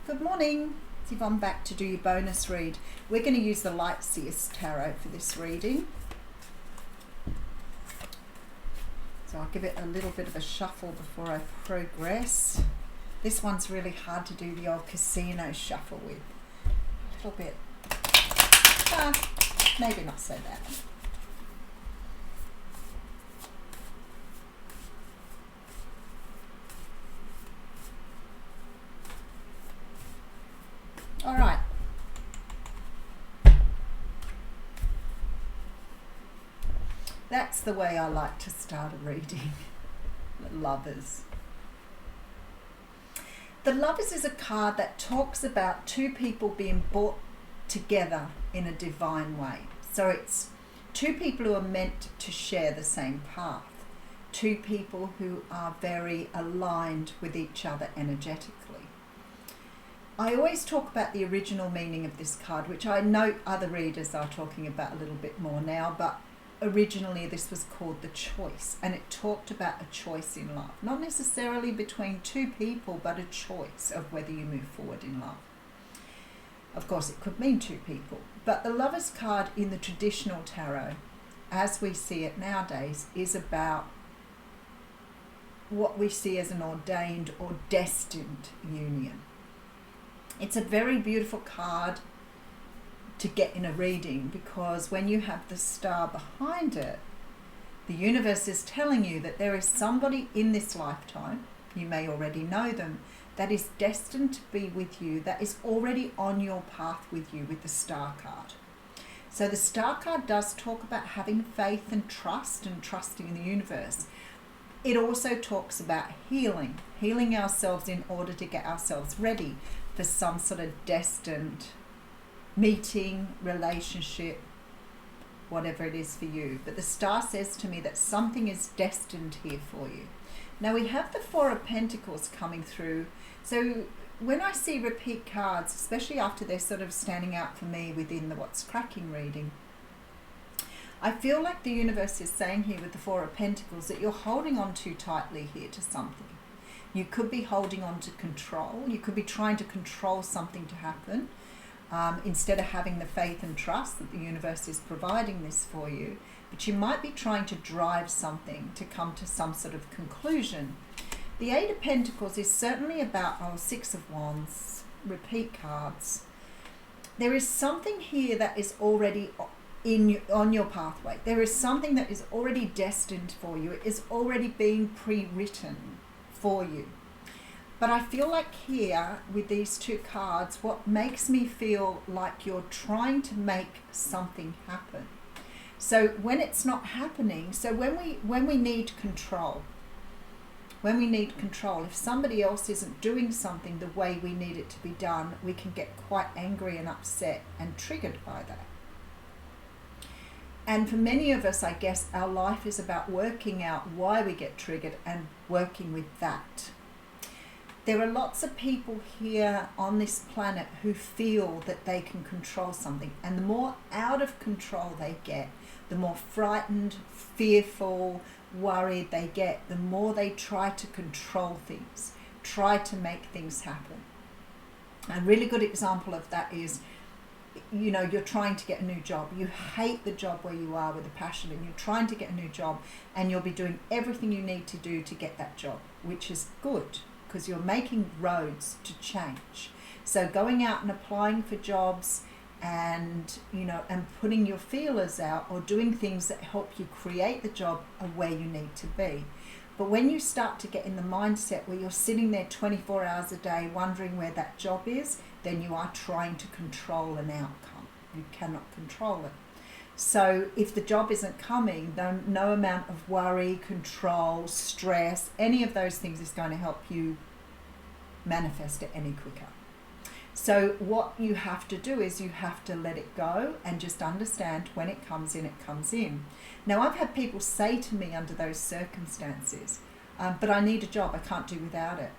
Good morning. It's Yvonne back to do your bonus read. We're going to use the Light Seers Tarot for this reading. So I'll give it a little bit of a shuffle before I progress. This one's really hard to do the old casino shuffle with. A little bit, maybe not so bad. All right. That's the way I like to start a reading. The Lovers. The Lovers is a card that talks about two people being brought together in a divine way. So it's two people who are meant to share the same path. Two people who are very aligned with each other energetically. I always talk about the original meaning of this card, which I know other readers are talking about a little bit more now, but originally this was called the choice, and it talked about a choice in love. Not necessarily between two people, but a choice of whether you move forward in love. Of course, it could mean two people, but the Lovers card in the traditional tarot, as we see it nowadays, is about what we see as an ordained or destined union. It's a very beautiful card to get in a reading, because when you have the star behind it, the universe is telling you that there is somebody in this lifetime, you may already know them, that is destined to be with you, that is already on your path with you with the star card. So the star card does talk about having faith and trusting the universe. It also talks about healing ourselves in order to get ourselves ready for some sort of destined meeting, relationship, whatever it is for you. But the star says to me that something is destined here for you. Now we have the Four of Pentacles coming through. So when I see repeat cards, especially after they're sort of standing out for me within the What's Cracking reading, I feel like the universe is saying here with the Four of Pentacles that you're holding on too tightly here to something. You could be holding on to control. You could be trying to control something to happen instead of having the faith and trust that the universe is providing this for you. But you might be trying to drive something to come to some sort of conclusion. The Eight of Pentacles is certainly about Six of Wands, repeat cards. There is something here that is already on your pathway. There is something that is already destined for you. It is already being pre-written for you. But I feel like here with these two cards, what makes me feel like you're trying to make something happen. So when it's not happening, so when we need control, if somebody else isn't doing something the way we need it to be done, we can get quite angry and upset and triggered by that. And for many of us, I guess our life is about working out why we get triggered and working with that. There are lots of people here on this planet who feel that they can control something. And the more out of control they get, the more frightened, fearful, worried they get, the more they try to control things, try to make things happen. A really good example of that is, you know, you're trying to get a new job. You hate the job where you are with a passion, and you're trying to get a new job, and you'll be doing everything you need to do to get that job, which is good because you're making roads to change. So going out and applying for jobs and, you know, and putting your feelers out or doing things that help you create the job are where you need to be. But when you start to get in the mindset where you're sitting there 24 hours a day wondering where that job is, then you are trying to control an outcome. You cannot control it. So if the job isn't coming, then no amount of worry, control, stress, any of those things is going to help you manifest it any quicker. So what you have to do is you have to let it go and just understand when it comes in, it comes in. Now, I've had people say to me under those circumstances, but I need a job, I can't do without it.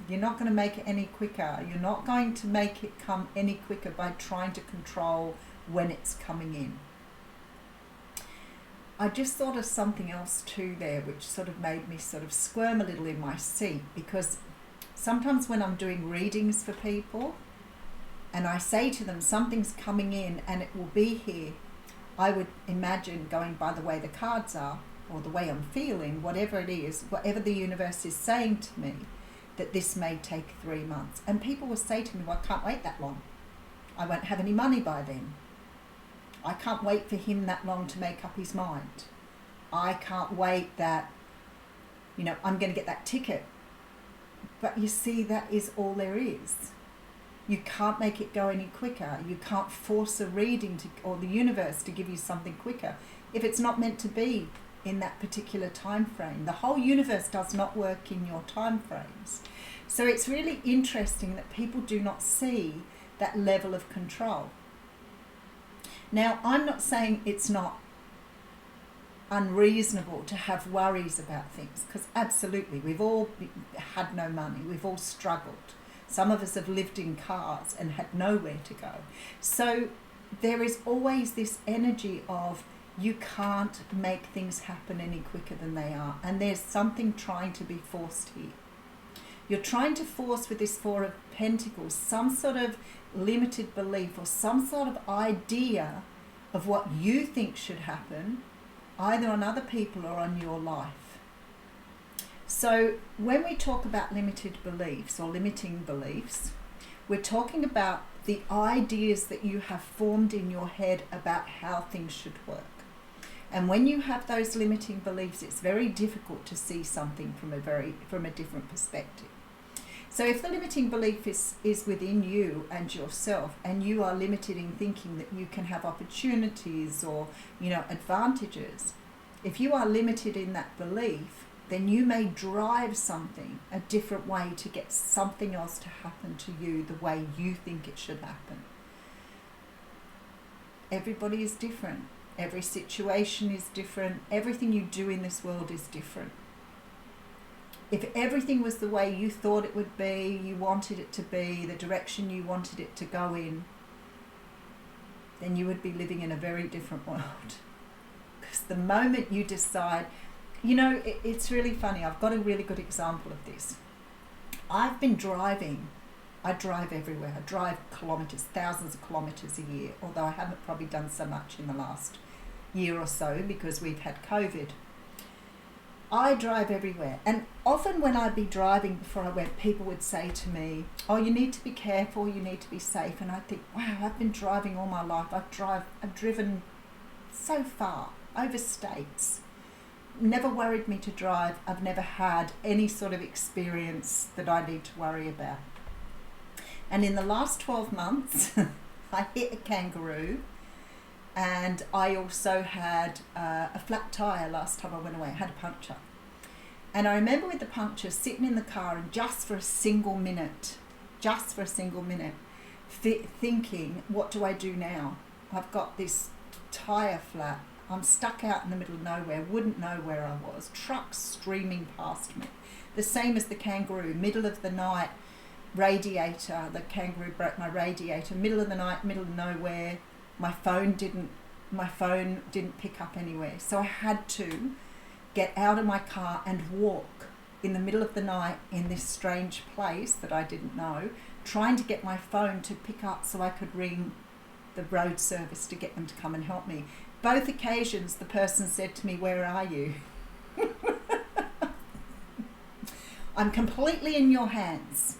You're not going to make it any quicker. You're not going to make it come any quicker by trying to control when it's coming in. I just thought of something else too there, which sort of made me sort of squirm a little in my seat, because sometimes when I'm doing readings for people and I say to them something's coming in and it will be here, I would imagine, going by the way the cards are or the way I'm feeling, whatever it is, whatever the universe is saying to me, that this may take 3 months. And people will say to me, well, I can't wait that long. I won't have any money by then. I can't wait for him that long to make up his mind. I can't wait that, I'm going to get that ticket. But you see, that is all there is. You can't make it go any quicker. You can't force a reading or the universe to give you something quicker if it's not meant to be in that particular time frame. The whole universe does not work in your time frames. So it's really interesting that people do not see that level of control. Now, I'm not saying it's not unreasonable to have worries about things, because absolutely, we've all had no money, we've all struggled. Some of us have lived in cars and had nowhere to go. So there is always this energy of you can't make things happen any quicker than they are, and there's something trying to be forced here. You're trying to force, with this Four of Pentacles, some sort of limited belief or some sort of idea of what you think should happen, either on other people or on your life. So when we talk about limited beliefs or limiting beliefs, we're talking about the ideas that you have formed in your head about how things should work. And when you have those limiting beliefs, it's very difficult to see something from a different perspective. So if the limiting belief is within you and yourself, and you are limited in thinking that you can have opportunities or, advantages, if you are limited in that belief, then you may drive something a different way to get something else to happen to you the way you think it should happen. Everybody is different. Every situation is different. Everything you do in this world is different. If everything was the way you thought it would be, you wanted it to be, the direction you wanted it to go in, then you would be living in a very different world. Because the moment you decide, it's really funny. I've got a really good example of this. I've been driving. I drive everywhere. I drive kilometres, thousands of kilometres a year, although I haven't probably done so much in the last year or so because we've had COVID. I drive everywhere, and often when I'd be driving before I went, people would say to me, oh, you need to be careful, you need to be safe. And I think, wow, I've been driving all my life. I've driven so far, over states. Never worried me to drive. I've never had any sort of experience that I need to worry about. And in the last 12 months, I hit a kangaroo, and I also had a flat tyre last time I went away. I had a puncture. And I remember with the puncture, sitting in the car and just for a single minute, thinking, what do I do now? I've got this tyre flat. I'm stuck out in the middle of nowhere, wouldn't know where I was. Trucks streaming past me. The same as the kangaroo, middle of the night, radiator. The kangaroo broke my radiator. Middle of the night, middle of nowhere. My phone didn't pick up anywhere. So I had to get out of my car and walk in the middle of the night in this strange place that I didn't know, trying to get my phone to pick up so I could ring the road service to get them to come and help me. Both occasions the person said to me, where are you? I'm completely in your hands.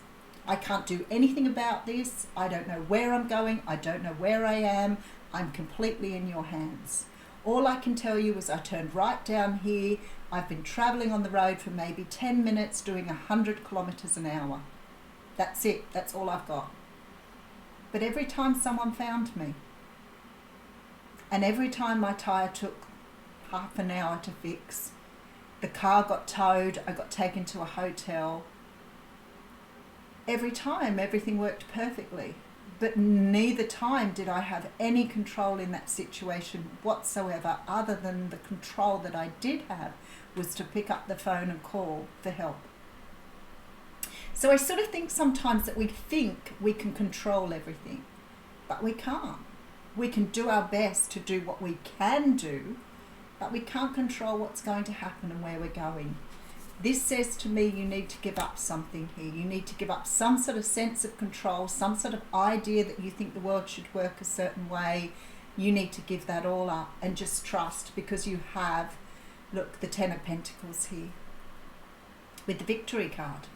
I can't do anything about this. I don't know where I'm going. I don't know where I am. I'm completely in your hands. All I can tell you is I turned right down here. I've been travelling on the road for maybe 10 minutes doing 100 kilometres an hour. That's it. That's all I've got. But every time someone found me, and every time my tyre took half an hour to fix, the car got towed, I got taken to a hotel. Every time, everything worked perfectly. But neither time did I have any control in that situation whatsoever, other than the control that I did have was to pick up the phone and call for help. So I sort of think sometimes that we think we can control everything, but we can't. We can do our best to do what we can do, but we can't control what's going to happen and where we're going. This says to me you need to give up something here. You need to give up some sort of sense of control, some sort of idea that you think the world should work a certain way. You need to give that all up and just trust, because you have, look, the Ten of Pentacles here with the Victory card.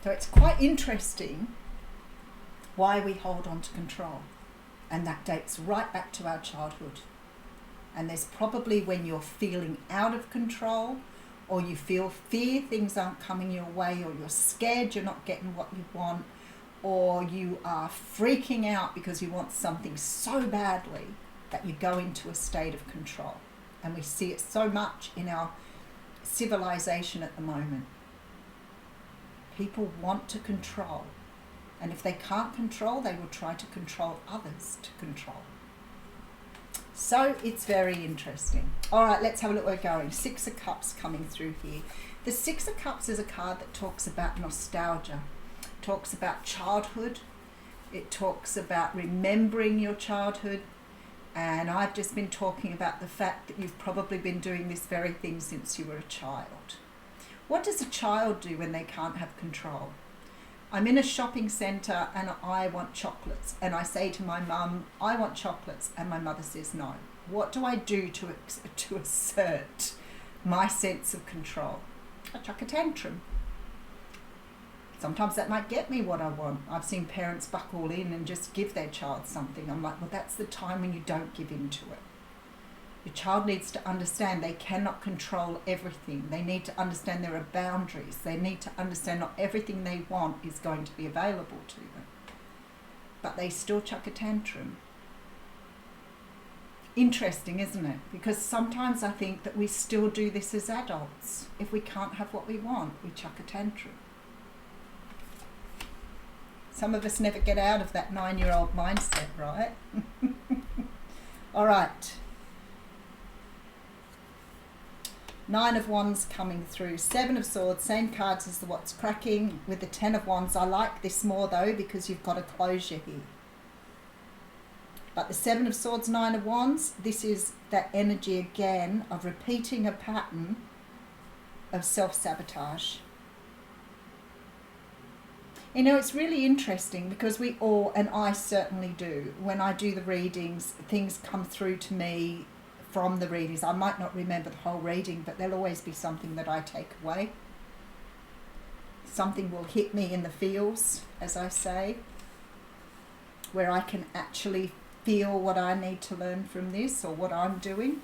So it's quite interesting why we hold on to control. And that dates right back to our childhood. And there's probably when you're feeling out of control, or you feel fear, things aren't coming your way, or you're scared you're not getting what you want, or you are freaking out because you want something so badly that you go into a state of control. And we see it so much in our civilization at the moment. People want to control. And if they can't control, they will try to control others to control. So it's very interesting. All right, let's have a look where we're going. Six of Cups coming through here. The Six of Cups is a card that talks about nostalgia. It talks about childhood. It talks about remembering your childhood. And I've just been talking about the fact that you've probably been doing this very thing since you were a child. What does a child do when they can't have control? I'm in a shopping centre and I want chocolates, and I say to my mum, I want chocolates, and my mother says no. What do I do to assert my sense of control? I chuck a tantrum. Sometimes that might get me what I want. I've seen parents buckle in and just give their child something. I'm like, well, that's the time when you don't give in to it. Your child needs to understand they cannot control everything. They need to understand there are boundaries. They need to understand not everything they want is going to be available to them. But they still chuck a tantrum. Interesting, isn't it? Because sometimes I think that we still do this as adults. If we can't have what we want, we chuck a tantrum. Some of us never get out of that 9-year-old mindset, right? All right. 9 of Wands coming through. 7 of Swords, same cards as the What's Cracking with the 10 of Wands. I like this more though because you've got a closure here. But the 7 of Swords, 9 of Wands, this is that energy again of repeating a pattern of self-sabotage. You know, it's really interesting because we all, and I certainly do, when I do the readings, things come through to me from the readings. I might not remember the whole reading, but there'll always be something that I take away. Something will hit me in the feels, as I say, where I can actually feel what I need to learn from this or what I'm doing.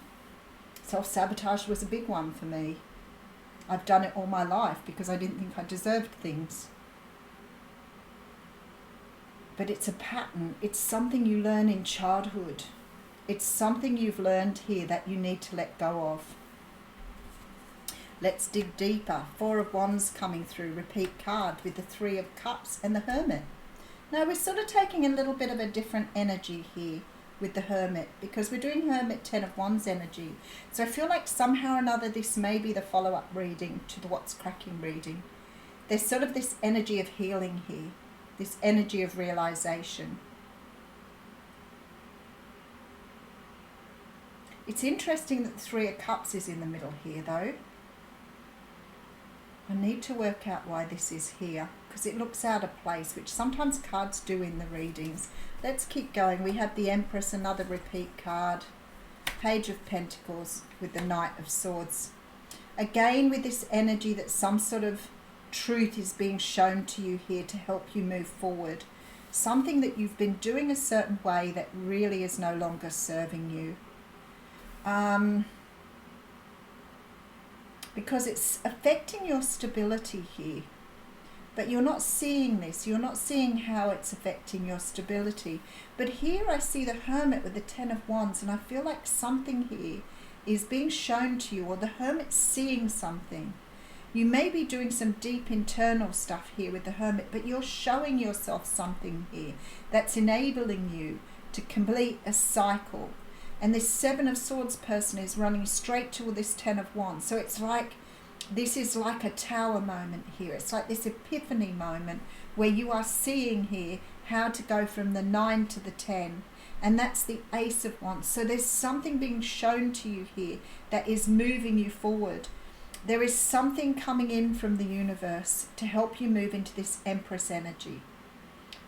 Self-sabotage was a big one for me. I've done it all my life because I didn't think I deserved things. But it's a pattern. It's something you learn in childhood. It's something you've learned here that you need to let go of. Let's dig deeper. 4 of Wands coming through. Repeat card with the 3 of Cups and the Hermit. Now we're sort of taking a little bit of a different energy here with the Hermit because we're doing Hermit 10 of Wands energy. So I feel like somehow or another this may be the follow-up reading to the What's Cracking reading. There's sort of this energy of healing here. This energy of realization. It's interesting that the 3 of Cups is in the middle here though. I need to work out why this is here because it looks out of place, which sometimes cards do in the readings. Let's keep going. We have the Empress, another repeat card. Page of Pentacles with the Knight of Swords. Again with this energy that some sort of truth is being shown to you here to help you move forward. Something that you've been doing a certain way that really is no longer serving you. Because it's affecting your stability here. But you're not seeing this. You're not seeing how it's affecting your stability. But here I see the Hermit with the 10 of Wands, and I feel like something here is being shown to you, or the Hermit's seeing something. You may be doing some deep internal stuff here with the Hermit, but you're showing yourself something here that's enabling you to complete a cycle. And this 7 of Swords person is running straight to this 10 of Wands. So it's like, this is like a tower moment here. It's like this epiphany moment where you are seeing here how to go from the 9 to the 10, And that's the Ace of Wands. So there's something being shown to you here that is moving you forward. There is something coming in from the universe to help you move into this Empress energy.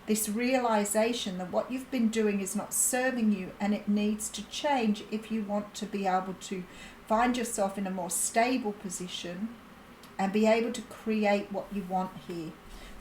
This realization that what you've been doing is not serving you and it needs to change if you want to be able to find yourself in a more stable position and be able to create what you want here.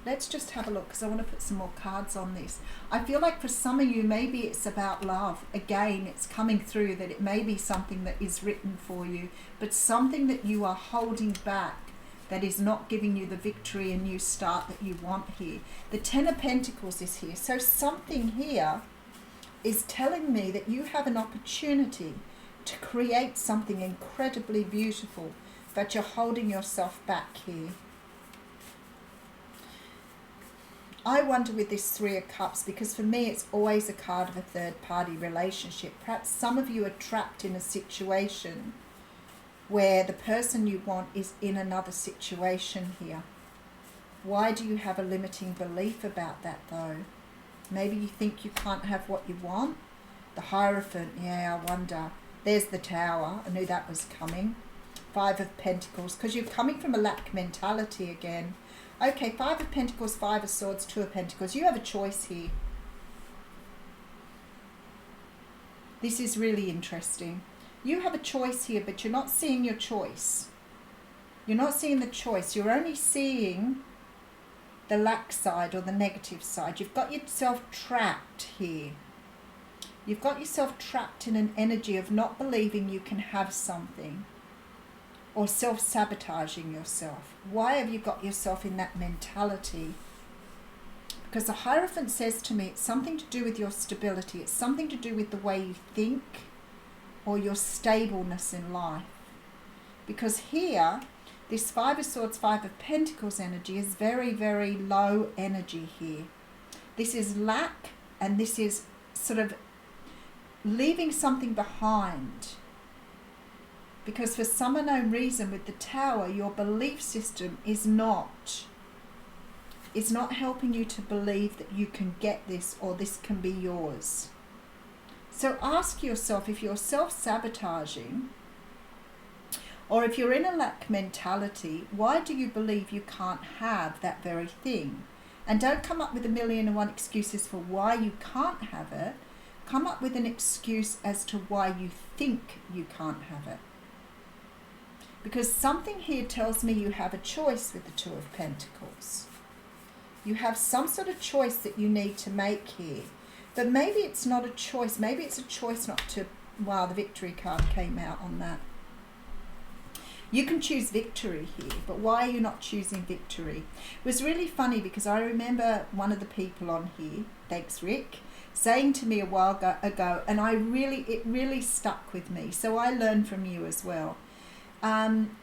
Let's just have a look, because I want to put some more cards on this. I feel like for some of you, maybe it's about love. Again, it's coming through that it may be something that is written for you, but something that you are holding back that is not giving you the victory and new start that you want here. The Ten of Pentacles is here. So something here is telling me that you have an opportunity to create something incredibly beautiful, but you're holding yourself back here. I wonder with this Three of Cups, because for me it's always a card of a third party relationship. Perhaps some of you are trapped in a situation where the person you want is in another situation here. Why do you have a limiting belief about that though? Maybe you think you can't have what you want. The Hierophant, yeah, I wonder. There's the Tower. I knew that was coming. Five of Pentacles, because you're coming from a lack mentality again. Okay, Five of Pentacles, Five of Swords, Two of Pentacles. You have a choice here. This is really interesting. You have a choice here, but you're not seeing your choice. You're not seeing the choice. You're only seeing the lack side or the negative side. You've got yourself trapped here. You've got yourself trapped in an energy of not believing you can have something, or self-sabotaging yourself. Why have you got yourself in that mentality? Because the Hierophant says to me, it's something to do with your stability. It's something to do with the way you think or your stableness in life. Because here, this Five of Swords, Five of Pentacles energy is very, very low energy here. This is lack, and this is sort of leaving something behind. Because for some unknown reason with the Tower, your belief system is not helping you to believe that you can get this or this can be yours. So ask yourself, if you're self-sabotaging or if you're in a lack mentality, why do you believe you can't have that very thing? And don't come up with 1,000,001 excuses for why you can't have it. Come up with an excuse as to why you think you can't have it. Because something here tells me you have a choice with the Two of Pentacles. You have some sort of choice that you need to make here. But maybe it's not a choice. Maybe it's a choice not to... Wow, the Victory card came out on that. You can choose victory here, but why are you not choosing victory? It was really funny because I remember one of the people on here, thanks Rick, saying to me a while ago, and it really stuck with me. So I learned from you as well.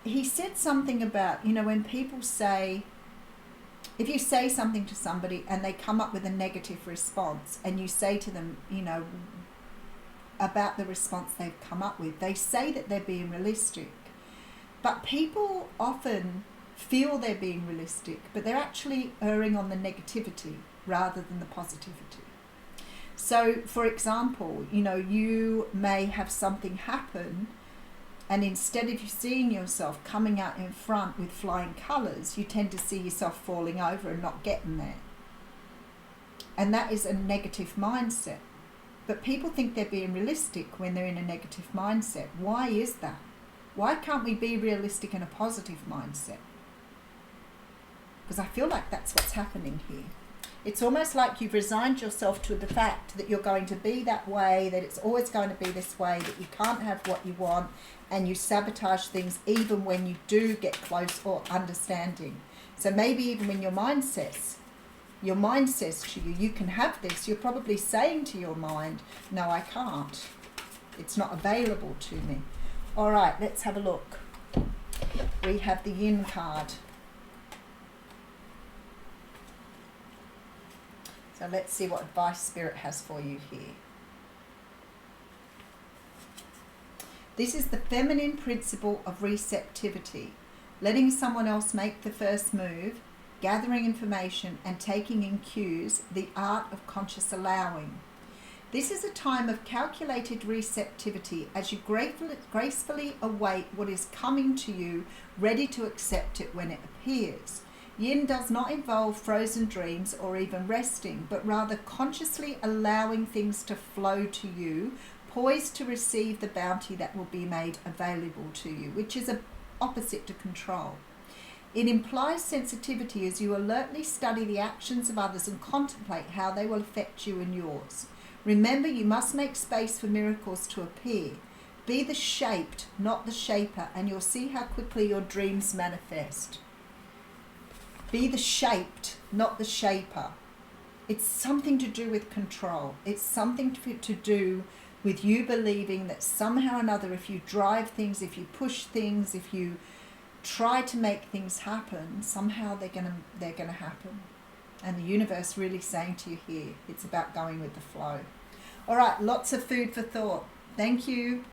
He said something about, when people say, if you say something to somebody and they come up with a negative response and you say to them, about the response they've come up with, they say that they're being realistic. But people often feel they're being realistic, but they're actually erring on the negativity rather than the positivity. So, for example, you may have something happen, and instead of you seeing yourself coming out in front with flying colours, you tend to see yourself falling over and not getting there. And that is a negative mindset. But people think they're being realistic when they're in a negative mindset. Why is that? Why can't we be realistic in a positive mindset? Because I feel like that's what's happening here. It's almost like you've resigned yourself to the fact that you're going to be that way, that it's always going to be this way, that you can't have what you want, and you sabotage things even when you do get close or understanding. So maybe even when your mind says to you, you can have this, you're probably saying to your mind, no, I can't. It's not available to me. All right, let's have a look. We have the Yin card. So let's see what advice Spirit has for you here. This is the feminine principle of receptivity, letting someone else make the first move, gathering information and taking in cues, the art of conscious allowing. This is a time of calculated receptivity as you gracefully await what is coming to you, ready to accept it when it appears. Yin does not involve frozen dreams or even resting, but rather consciously allowing things to flow to you, poised to receive the bounty that will be made available to you, which is opposite to control. It implies sensitivity as you alertly study the actions of others and contemplate how they will affect you and yours. Remember, you must make space for miracles to appear. Be the shaped, not the shaper, and you'll see how quickly your dreams manifest. Be the shaped, not the shaper. It's something to do with control. It's something to do with you believing that somehow or another, if you drive things, if you push things, if you try to make things happen, somehow they're gonna happen. And the universe really saying to you here, it's about going with the flow. All right, lots of food for thought. Thank you.